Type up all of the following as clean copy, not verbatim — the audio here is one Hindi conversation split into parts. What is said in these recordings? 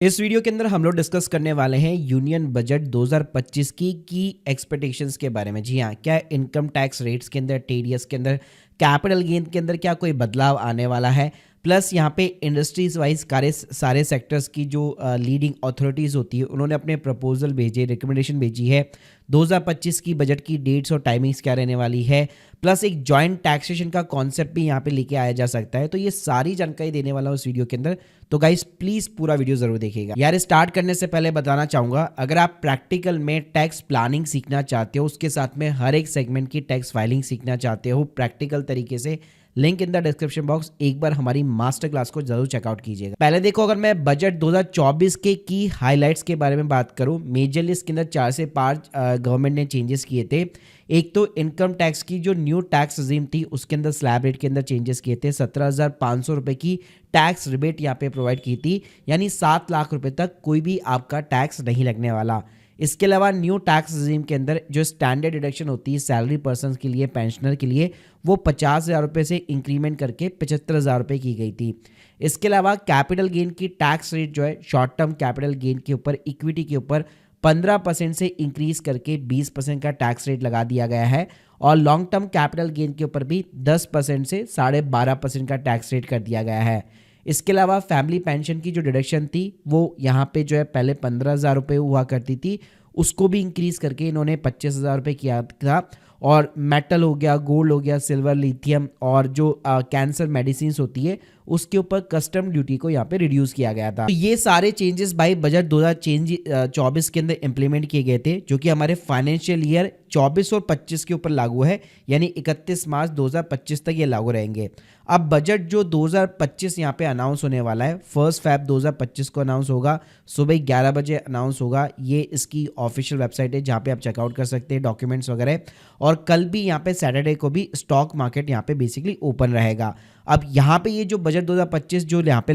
इस वीडियो के अंदर हम लोग डिस्कस करने वाले हैं यूनियन बजट 2025 की एक्सपेक्टेशंस के बारे में। जी हाँ, क्या इनकम टैक्स रेट्स के अंदर, टीडीएस के अंदर, कैपिटल गेन के अंदर क्या कोई बदलाव आने वाला है। प्लस यहाँ पे इंडस्ट्रीज वाइज सारे सेक्टर्स की जो लीडिंग अथॉरिटीज़ होती है उन्होंने अपने प्रपोजल भेजे, रिकमेंडेशन भेजी है। 2025 की बजट की डेट्स और टाइमिंग्स क्या रहने वाली है। प्लस एक जॉइंट टैक्सेशन का कॉन्सेप्ट भी यहाँ पे लेके आया जा सकता है। तो ये सारी जानकारी देने वाला हूँ इस वीडियो के अंदर। तो गाइस प्लीज पूरा वीडियो जरूर देखिएगा। यार स्टार्ट करने से पहले बताना चाहूंगा, अगर आप प्रैक्टिकल में टैक्स प्लानिंग सीखना चाहते हो, उसके साथ में हर एक सेगमेंट की टैक्स फाइलिंग सीखना चाहते हो प्रैक्टिकल तरीके से, link in the description box, एक बार हमारी मास्टर क्लास को जरूर चेकआउट कीजिएगा। पहले देखो, अगर मैं बजट 2024 के की हाइलाइट्स के बारे में बात करूं, मेजरली इसके अंदर 4 से 5 गवर्नमेंट ने चेंजेस किए थे। एक तो इनकम टैक्स की जो न्यू टैक्स रिजीम थी उसके अंदर स्लैब रेट के अंदर चेंजेस किए थे। 17,500 रुपए की टैक्स रिबेट यहाँ पे प्रोवाइड की थी, यानी 7 लाख रुपए तक कोई भी आपका टैक्स नहीं लगने वाला। इसके अलावा न्यू टैक्स रिजीम के अंदर जो स्टैंडर्ड डिडक्शन होती है सैलरी पर्सन के लिए, पेंशनर के लिए, वो 50,000 रुपये से इंक्रीमेंट करके 75,000 रुपये की गई थी। इसके अलावा कैपिटल गेन की टैक्स रेट जो है शॉर्ट टर्म कैपिटल गेन के ऊपर, इक्विटी के ऊपर 15% से इंक्रीज करके 20% का टैक्स रेट लगा दिया गया है। और लॉन्ग टर्म कैपिटल गेन के ऊपर भी 10% से 12.5% का टैक्स रेट कर दिया गया है। इसके अलावा फैमिली पेंशन की जो डिडक्शन थी वो यहाँ पे जो है पहले 15,000 रुपये हुआ करती थी, उसको भी इंक्रीज करके इन्होंने 25,000 रुपये किया था। और मेटल हो गया, गोल्ड हो गया, सिल्वर, लिथियम और जो कैंसर मेडिसिन होती है उसके ऊपर कस्टम ड्यूटी को यहाँ पे रिड्यूस किया गया था। तो ये सारे चेंजेस भाई बजट 2024 के अंदर इंप्लीमेंट किए गए थे, जो कि हमारे फाइनेंशियल ईयर 24 और 25 के ऊपर लागू है, यानी 31 मार्च 2025 तक ये लागू रहेंगे। अब बजट जो 2025 यहाँ पे अनाउंस होने वाला है, 1 फरवरी 2025 को अनाउंस होगा, सुबह 11 बजे अनाउंस होगा। ये इसकी ऑफिशियल वेबसाइट है जहाँ पे आप चेकआउट कर सकते हैं डॉक्यूमेंट्स वगैरह। और कल भी यहाँ पे सैटरडे को भी स्टॉक मार्केट यहाँ पे बेसिकली ओपन रहेगा। अब यहाँ पे ये जो बजट 2025 जो यहाँ पे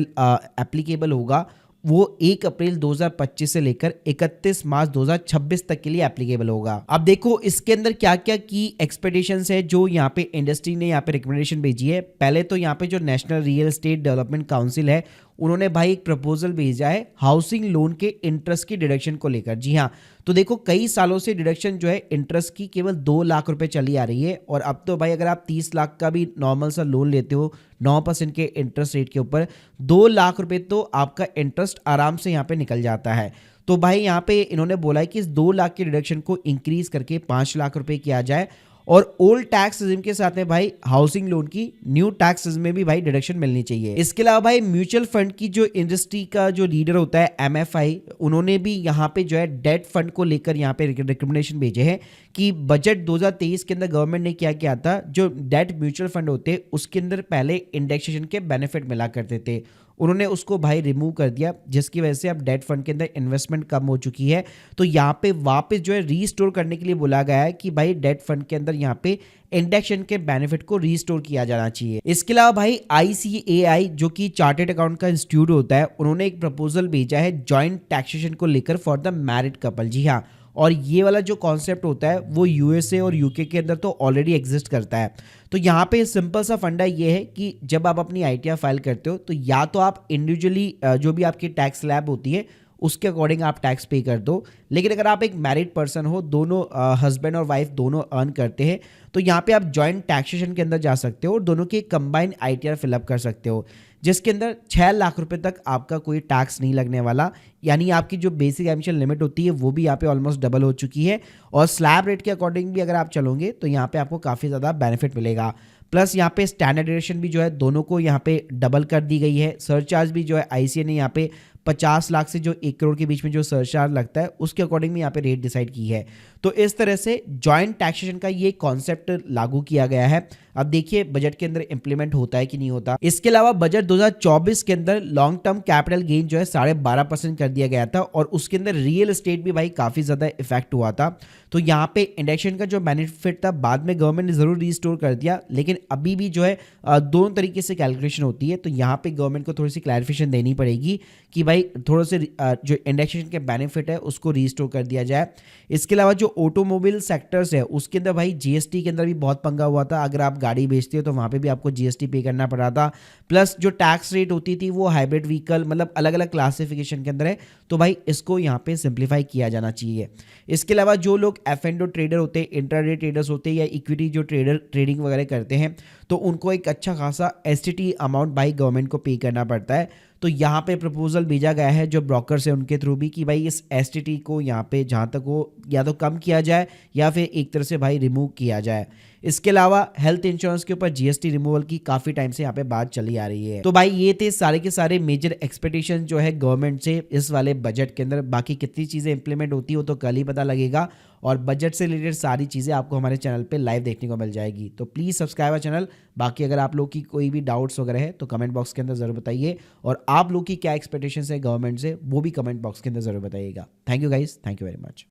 एप्लीकेबल होगा वो 1 अप्रैल 2025 से लेकर 31 मार्च 2026 तक के लिए एप्लीकेबल होगा। अब देखो इसके अंदर क्या क्या की एक्सपेक्टेशंस है जो यहाँ पे इंडस्ट्री ने यहाँ पे रिकमेंडेशन भेजी है। पहले तो यहाँ पे जो national real estate development council है उन्होंने भाई एक प्रपोजल भेजा है हाउसिंग लोन के इंटरेस्ट की डिडक्शन को लेकर। जी हाँ, तो देखो कई सालों से डिडक्शन जो है इंटरेस्ट की केवल 2 लाख रुपए चली आ रही है, और अब तो भाई अगर आप 30 लाख का भी नॉर्मल सा लोन लेते हो 9% के इंटरेस्ट रेट के ऊपर, 2 लाख रुपए तो आपका इंटरेस्ट आराम से यहाँ पे निकल जाता है। तो भाई यहाँ पे इन्होंने बोला है कि इस 2 लाख की डिडक्शन को इंक्रीज करके 5 लाख रुपए किया जाए, और ओल्ड टैक्स रिजिम के साथ में भाई हाउसिंग लोन की न्यू टैक्स रिजिम में भी भाई डिडक्शन मिलनी चाहिए। इसके अलावा भाई म्यूचुअल फंड की जो इंडस्ट्री का जो लीडर होता है एमएफआई, उन्होंने भी यहाँ पे जो है डेट फंड को लेकर यहाँ पे रिकमेंडेशन भेजे हैं कि बजट 2023 के अंदर गवर्नमेंट ने क्या किया था, जो डेट म्यूचुअल फंड होते उसके अंदर पहले इंडेक्सेशन के बेनिफिट मिला करते थे, उन्होंने उसको भाई रिमूव कर दिया, जिसकी वजह से अब डेट फंड के अंदर इन्वेस्टमेंट कम हो चुकी है। तो यहाँ पे वापस जो है रीस्टोर करने के लिए बोला गया है कि भाई डेट फंड के अंदर यहाँ पे इंडेक्सेशन के बेनिफिट को रीस्टोर किया जाना चाहिए। इसके अलावा भाई आईसीएआई जो कि चार्टेड अकाउंट का इंस्टीट्यूट होता है, उन्होंने एक प्रपोजल भेजा है जॉइंट टैक्सेशन को लेकर फॉर द मैरिड कपल। जी हाँ, और ये वाला जो कॉन्सेप्ट होता है वो यूएसए और यूके के अंदर तो ऑलरेडी एग्जिस्ट करता है। तो यहाँ पे सिंपल सा फंडा ये है कि जब आप अपनी आईटीआर फाइल करते हो तो या तो आप इंडिविजुअली जो भी आपकी टैक्स स्लैब होती है उसके अकॉर्डिंग आप टैक्स पे कर दो, लेकिन अगर आप एक मैरिड पर्सन हो, दोनों हस्बैंड और वाइफ दोनों अर्न करते हैं, तो यहाँ पे आप जॉइंट टैक्सेशन के अंदर जा सकते हो और दोनों की कंबाइंड आईटीआर फिलअप कर सकते हो, जिसके अंदर 6 लाख रुपए तक आपका कोई टैक्स नहीं लगने वाला। यानी आपकी जो बेसिक एमिशन लिमिट होती है वो भी यहाँ पे ऑलमोस्ट डबल हो चुकी है, और स्लैब रेट के अकॉर्डिंग भी अगर आप चलोगे तो यहाँ पे आपको काफ़ी ज़्यादा बेनिफिट मिलेगा। प्लस यहाँ पे स्टैंडर्डाइजेशन भी जो है दोनों को यहाँ पे डबल कर दी गई है। सरचार्ज भी जो है आईसीए ने यहाँ पे 50 लाख से जो 1 करोड़ के बीच में जो सरचार्ज लगता है उसके अकॉर्डिंग भी यहाँ पे रेट डिसाइड की है। तो इस तरह से जॉइंट टैक्सेशन का ये कॉन्सेप्ट लागू किया गया है। अब देखिए बजट के अंदर इंप्लीमेंट होता है कि नहीं होता। इसके अलावा बजट 2024 के अंदर लॉन्ग टर्म कैपिटल गेन जो है 12.5% कर दिया गया था, और उसके अंदर रियल एस्टेट भी भाई काफी ज्यादा इफेक्ट हुआ था। तो यहाँ पे इंडेक्सेशन का जो बेनिफिट था बाद में गवर्नमेंट ने जरूर रिस्टोर कर दिया, लेकिन अभी भी जो है दोनों तरीके से कैलकुलेशन होती है। तो यहाँ पे गवर्नमेंट को थोड़ी सी क्लैरिफिकेशन देनी पड़ेगी कि भाई भाई थोड़ा से जो इंडेक्सेशन के बेनिफिट है उसको रिस्टोर कर दिया जाए। इसके अलावा जो ऑटोमोबाइल सेक्टर्स है उसके अंदर भाई जीएसटी के अंदर भी बहुत पंगा हुआ था। अगर आप गाड़ी बेचते हो तो वहाँ पे भी आपको जीएसटी पे करना पड़ रहा था। प्लस जो टैक्स रेट होती थी वो हाइब्रिड व्हीकल मतलब अलग अलग क्लासिफिकेशन के अंदर है, तो भाई इसको यहाँ पे सिंप्लीफाई किया जाना चाहिए। इसके अलावा जो लोग एफ&ओ ट्रेडर होते हैं, इंट्राडे ट्रेडर्स होते हैं या इक्विटी जो ट्रेडिंग वगैरह करते हैं, तो उनको एक अच्छा खासा एसटीटी अमाउंट भाई गवर्नमेंट को पे करना पड़ता है। तो यहाँ पे प्रपोजल भेजा गया है जो ब्रोकर्स है उनके थ्रू भी कि भाई इस एसटीटी को यहाँ पे जहाँ तक हो या तो कम किया जाए या फिर एक तरह से भाई रिमूव किया जाए। इसके अलावा हेल्थ इंश्योरेंस के ऊपर जीएसटी रिमूवल की काफी टाइम से यहाँ पे बात चली आ रही है। तो भाई ये थे सारे के सारे मेजर एक्सपेक्टेशन जो है गवर्नमेंट से इस वाले बजट के अंदर। बाकी कितनी चीजें इंप्लीमेंट होती हो तो कल ही पता लगेगा, और बजट से रिलेटेड सारी चीजें आपको हमारे चैनल पे लाइव देखने को मिल जाएगी। तो प्लीज सब्सक्राइब आवर चैनल। बाकी अगर आप लोग की कोई भी डाउट्स वगैरह है तो कमेंट बॉक्स के अंदर जरूर बताइए, और आप लोग की क्या एक्सपेक्टेशन है गवर्नमेंट से वो भी कमेंट बॉक्स के अंदर जरूर बताइएगा। Thank you guys, thank you very much.